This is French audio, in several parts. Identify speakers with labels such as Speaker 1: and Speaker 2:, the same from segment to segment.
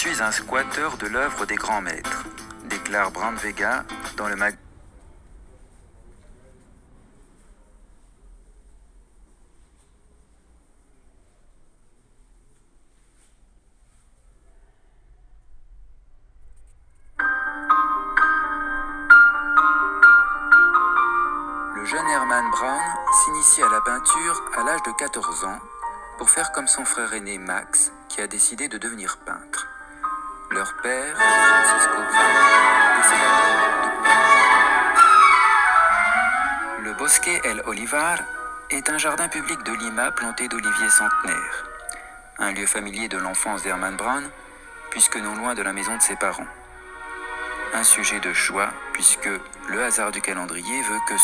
Speaker 1: suis un squatteur de l'œuvre des grands maîtres, déclare Brand Vega dans le magazine. Le jeune Herman Brown s'initie à la peinture à l'âge de 14 ans pour faire comme son frère aîné Max, qui a décidé de devenir peintre. Leur père, Francisco Brown, décède alors. Le Bosque El Olivar est un jardin public de Lima planté d'oliviers centenaires. Un lieu familier de l'enfance d'Herman Brown, puisque non loin de la maison de ses parents. Un sujet de choix, puisque le hasard du calendrier veut que...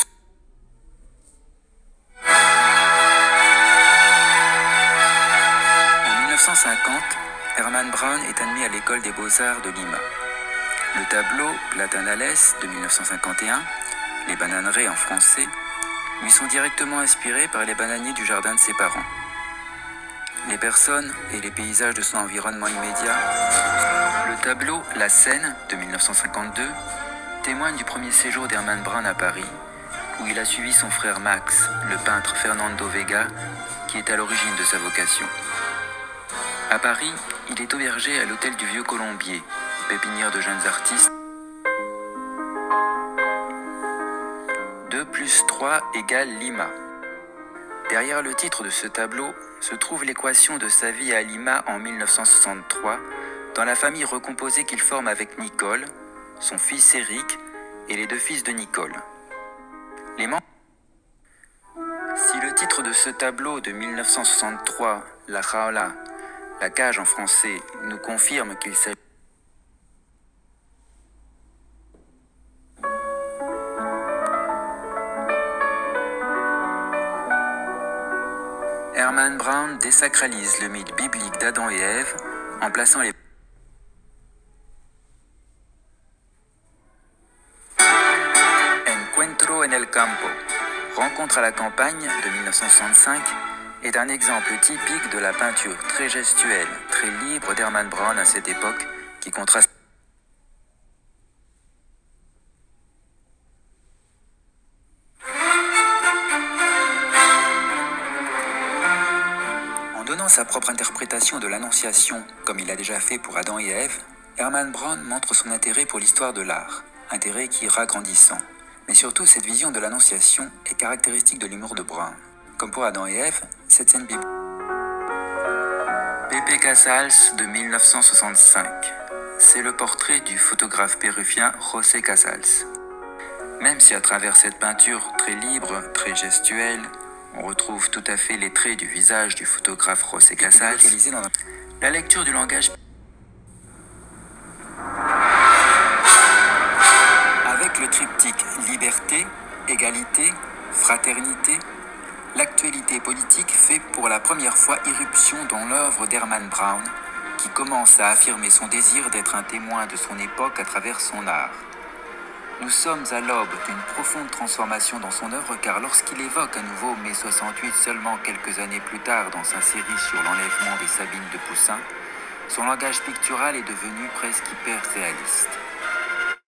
Speaker 1: En 1950, Herman Brown est admis à l'école des beaux-arts de Lima. Le tableau Platanales de 1951, les bananeraies en français, lui sont directement inspirés par les bananiers du jardin de ses parents. Les personnes et les paysages de son environnement immédiat. Le tableau La Seine de 1952 témoigne du premier séjour d'Herman Brown à Paris, où il a suivi son frère Max, le peintre Fernando Vega, qui est à l'origine de sa vocation. À Paris, il est aubergé à l'hôtel du Vieux Colombier, pépinière de jeunes artistes. 2 plus 3 égale Lima. Derrière le titre de ce tableau se trouve l'équation de sa vie à Lima en 1963, dans la famille recomposée qu'il forme avec Nicole, son fils Eric et les 2 fils de Nicole. Si le titre de ce tableau de 1963, La Jaula, la cage en français, nous confirme qu'il s'agit Herman Brown désacralise le mythe biblique d'Adam et Ève en plaçant les Encuentro en el campo, Rencontre à la campagne de 1965, est un exemple typique de la peinture très gestuelle, très libre d'Herman Brown à cette époque qui contraste. En donnant sa propre interprétation de l'Annonciation, comme il l'a déjà fait pour Adam et Ève, Herman Brown montre son intérêt pour l'histoire de l'art, intérêt qui ira grandissant. Mais surtout, cette vision de l'Annonciation est caractéristique de l'humour de Brown. Comme pour Adam et Ève, cette scène biblique. Pepe Casals de 1965. C'est le portrait du photographe péruvien José Casals. Même si à travers cette peinture très libre, très gestuelle, on retrouve tout à fait les traits du visage du photographe José Casals, la lecture du langage avec le triptyque liberté, égalité, fraternité, l'actualité politique fait pour la première fois irruption dans l'œuvre d'Herman Brown, qui commence à affirmer son désir d'être un témoin de son époque à travers son art. Nous sommes à l'aube d'une profonde transformation dans son œuvre, car lorsqu'il évoque à nouveau mai 68 seulement quelques années plus tard dans sa série sur l'enlèvement des Sabines de Poussin, son langage pictural est devenu presque hyper réaliste.